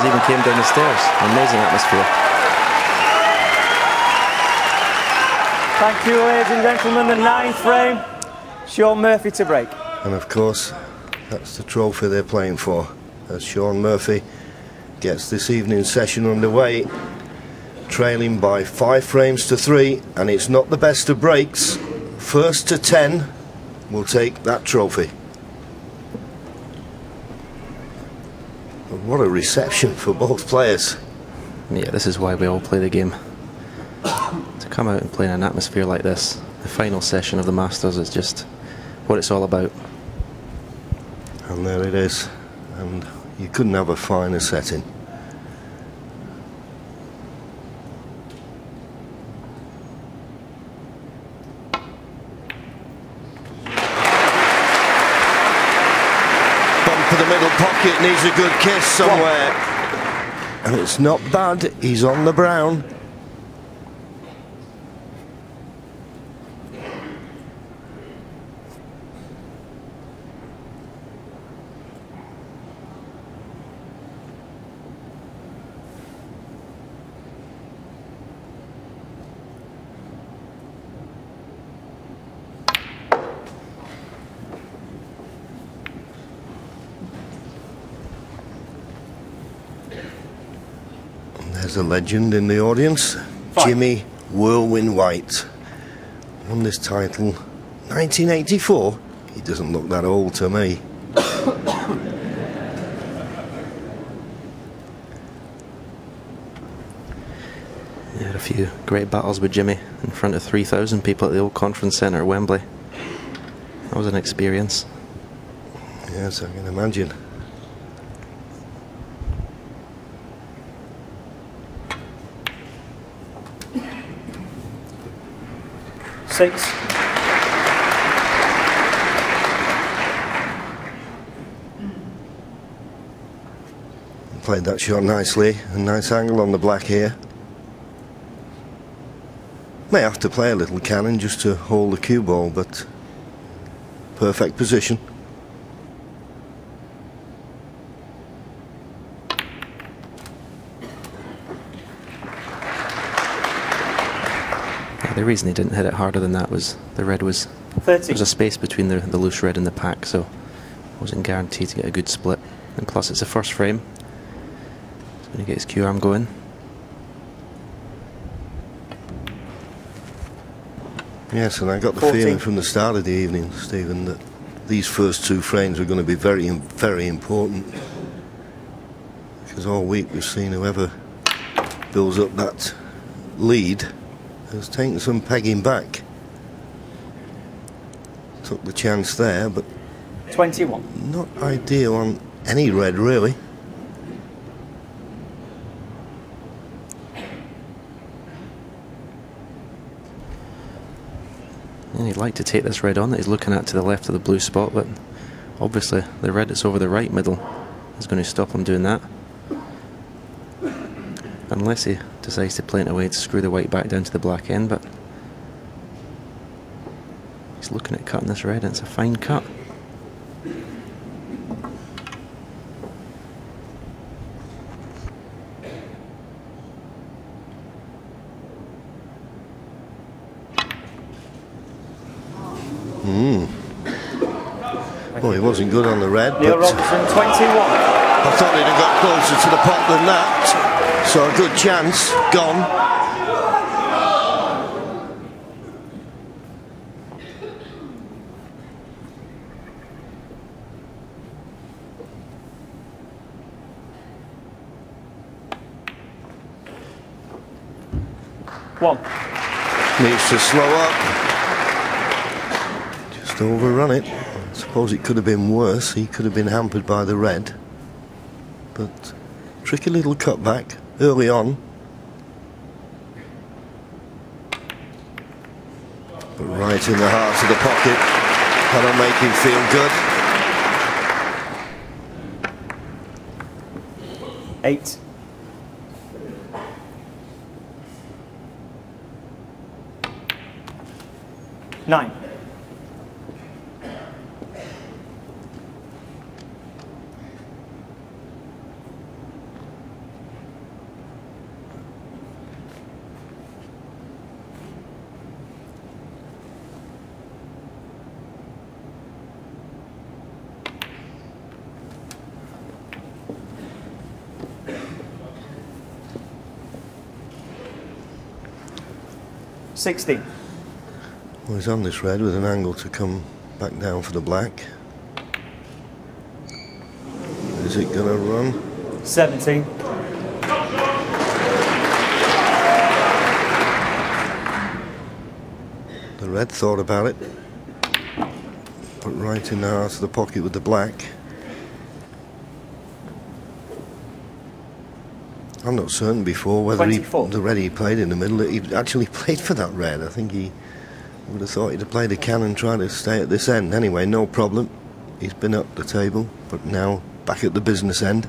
even came down the stairs. Amazing atmosphere. Thank you, ladies and gentlemen. The 9th frame, Shaun Murphy to break. And of course, that's the trophy they're playing for, as Shaun Murphy gets this evening's session underway, trailing by 5 frames to 3, and it's not the best of breaks. First to 10 will take that trophy. But what a reception for both players. Yeah, this is why we all play the game. To come out and play in an atmosphere like this, the final session of the Masters, is just what it's all about. And there it is, and you couldn't have a finer setting. Bump for the middle pocket, needs a good kiss somewhere. And it's not bad, he's on the brown. There's a legend in the audience, Jimmy Whirlwind White. Won this title 1984. He doesn't look that old to me. He had a few great battles with Jimmy in front of 3,000 people at the old conference centre at Wembley. That was an experience. Yes, I can imagine. Played that shot nicely. A nice angle on the black here. May have to play a little cannon just to hold the cue ball, but perfect position. The reason he didn't hit it harder than that was the red was... There was a space between the loose red and the pack, so I wasn't guaranteed to get a good split. And plus it's the first frame. He's going to get his cue arm going. Yes, and I got the feeling from the start of the evening, Stephen, that these first 2 frames are going to be very, very important. Because all week we've seen whoever builds up that lead has taken some pegging back. Took the chance there, but 21. Not ideal on any red, really. And he'd like to take this red on that he's looking at to the left of the blue spot, but obviously the red that's over the right middle is going to stop him doing that. Unless he decides to play it away to screw the white back down to the black end, but he's looking at cutting this red and it's a fine cut. Well, he wasn't good on the red, but Robertson, 21. I thought he'd have got closer to the pot than that. So a good chance, gone. One. Needs to slow up. Just overrun it. I suppose it could have been worse. He could have been hampered by the red. But tricky little cutback early on. But right in the heart of the pocket. That'll make him feel good. 8. 9. 16. Well, he's on this red with an angle to come back down for the black. Is it going to run? 17. The red thought about it, put right in the heart of the pocket with the black. I'm not certain before whether the red he played in the middle, he actually played for that red. I think he would have thought he'd have played a can and tried to stay at this end. Anyway, no problem. He's been up the table, but now back at the business end.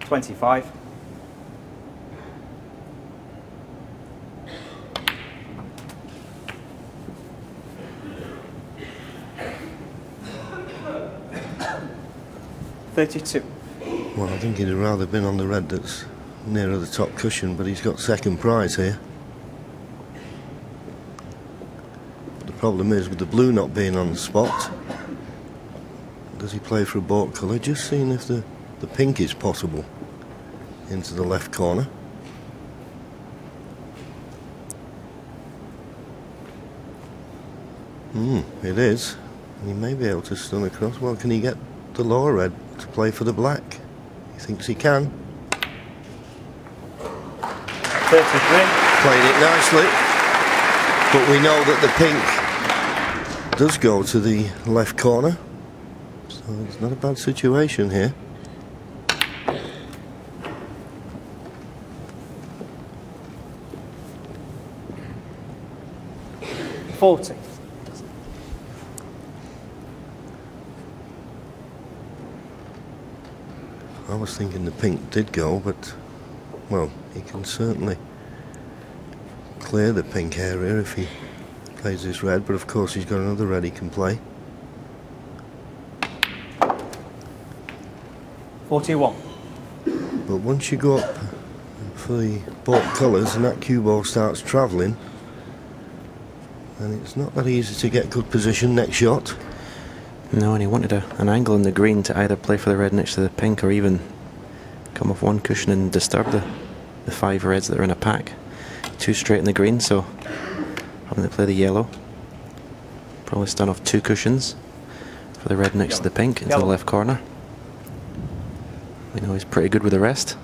25. $32. Well, I think he'd have rather been on the red that's nearer the top cushion, but he's got second prize here. But the problem is, with the blue not being on the spot, does he play for a bought colour? Just seeing if the pink is possible into the left corner. It is. And he may be able to stun across. Well, can he get the lower red to play for the black? He thinks he can. 33. Played it nicely. But we know that the pink does go to the left corner. So it's not a bad situation here. $40. I was thinking the pink did go, but, well, he can certainly clear the pink area if he plays this red, but of course he's got another red he can play. 41. But once you go up for the bought colours and that cue ball starts travelling, then it's not that easy to get good position next shot. No, and he wanted an angle in the green to either play for the red next to the pink or even come off one cushion and disturb the 5 reds that are in a pack. 2 straight in the green, so having to play the yellow. Probably stun off 2 cushions for the red next to the pink into the left corner. We know he's pretty good with the rest.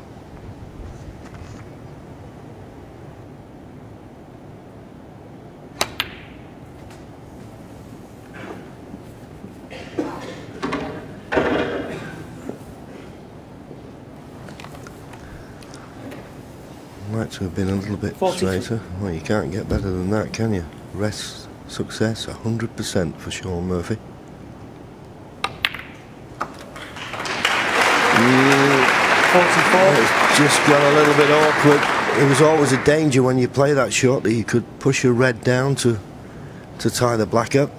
Like to have been a little bit straighter. Well, you can't get better than that, can you? Rest success 100% for Shaun Murphy. It's just got a little bit awkward. It was always a danger when you play that shot that you could push your red down to tie the black up.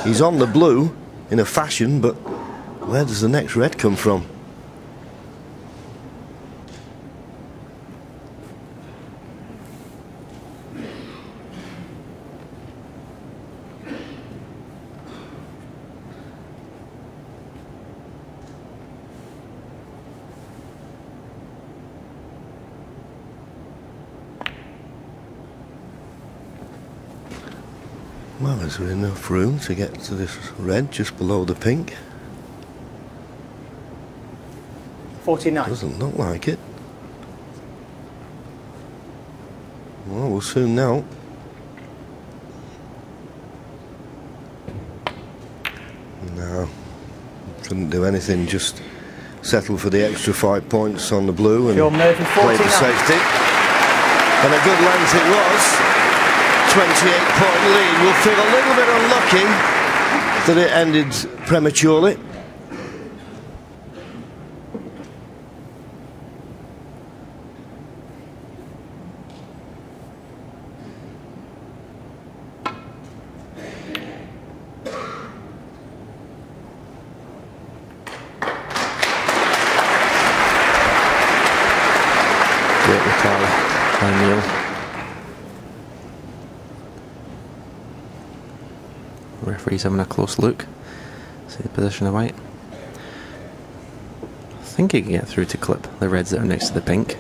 He's on the blue in a fashion, but where does the next red come from? Well, is there enough room to get to this red just below the pink? 49. Doesn't look like it. Well, we'll soon know. No, couldn't do anything, just settle for the extra 5 points on the blue and play the safety. And a good length it was. 28-point lead. We'll feel a little bit unlucky that it ended prematurely. Great recall by Neil. Referee's having a close look. See the position of white. I think he can get through to clip the reds that are next to the pink.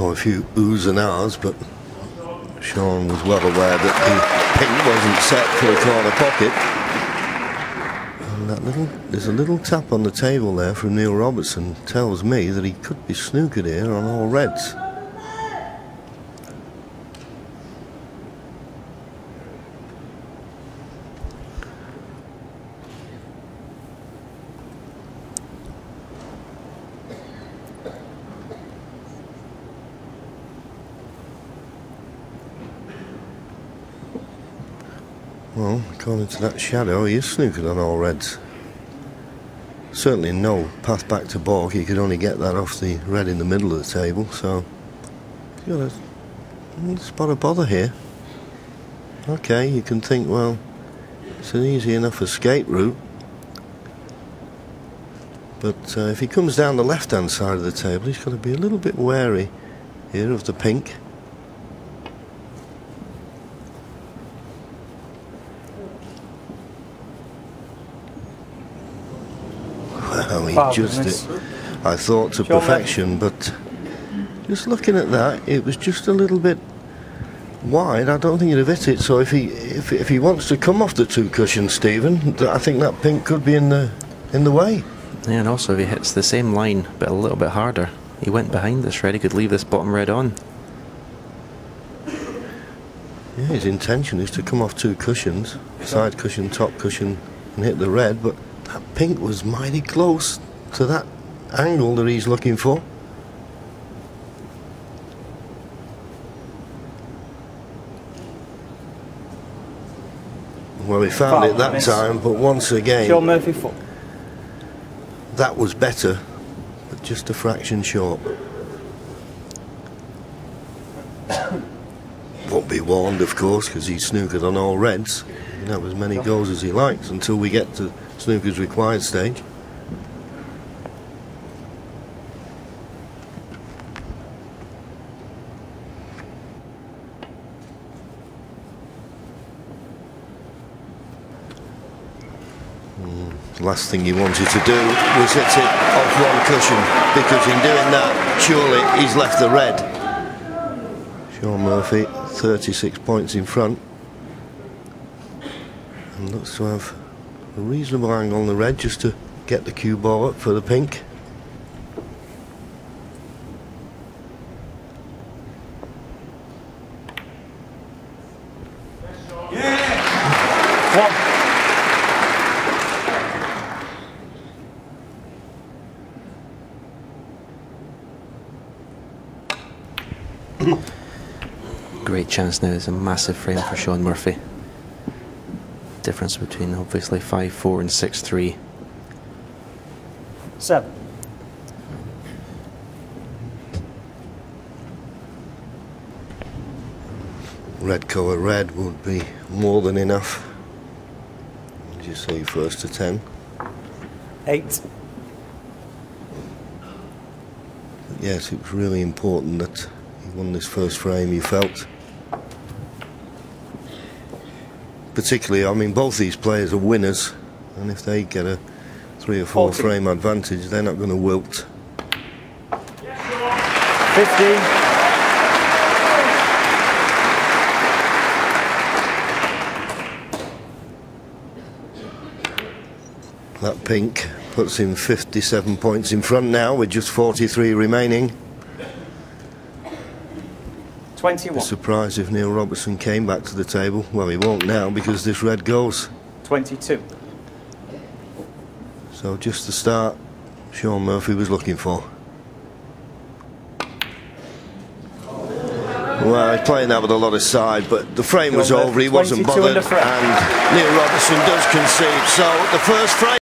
or a few oohs and ahs, but Shaun was well aware that the pink wasn't set for the corner pocket. And there's a little tap on the table there from Neil Robertson. Tells me that he could be snookered here on all reds. Well, according to that shadow, he is snookered on all reds. Certainly no path back to balk. He could only get that off the red in the middle of the table, so he's got a spot of bother here. Okay, you can think, well, it's an easy enough escape route. But if he comes down the left-hand side of the table, he's got to be a little bit wary here of the pink. Well, he judged it, I thought, to perfection, but just looking at that, it was just a little bit wide. I don't think he'd have hit it. So if he wants to come off the two cushions, Stephen, I think that pink could be in the way. Yeah, and also if he hits the same line but a little bit harder, he went behind this red, he could leave this bottom red on. Yeah, his intention is to come off two cushions, side cushion, top cushion, and hit the red, but that pink was mighty close to that angle that he's looking for. Well, he found it that time, but once again, Shaun Murphy full. That was better, but just a fraction short. Won't be warned, of course, because he's snookered on all reds. He can have as many goes as he likes until we get to snooker's required stage. The last thing he wanted to do was hit it off one cushion, because in doing that, surely he's left the red. Shaun Murphy, 36 points in front, and looks to have a reasonable angle on the red just to get the cue ball up for the pink. Great chance now. It's a massive frame for Shaun Murphy. Difference between obviously 5-4 and 6-3. 7. Red colour red would be more than enough. What did you say, first to 10? 8. But yes, it was really important that he won this first frame, he felt. Particularly, I mean, both these players are winners, and if they get a 3 or 4 frame advantage, they're not going to wilt. 15. That pink puts him 57 points in front now, with just 43 remaining. 21. Be surprised if Neil Robertson came back to the table. Well, he won't now because this red goes. 22. So just the start Shaun Murphy was looking for. Well, he's playing that with a lot of side, but the frame was over, he wasn't bothered, and Neil Robertson does concede. So the first frame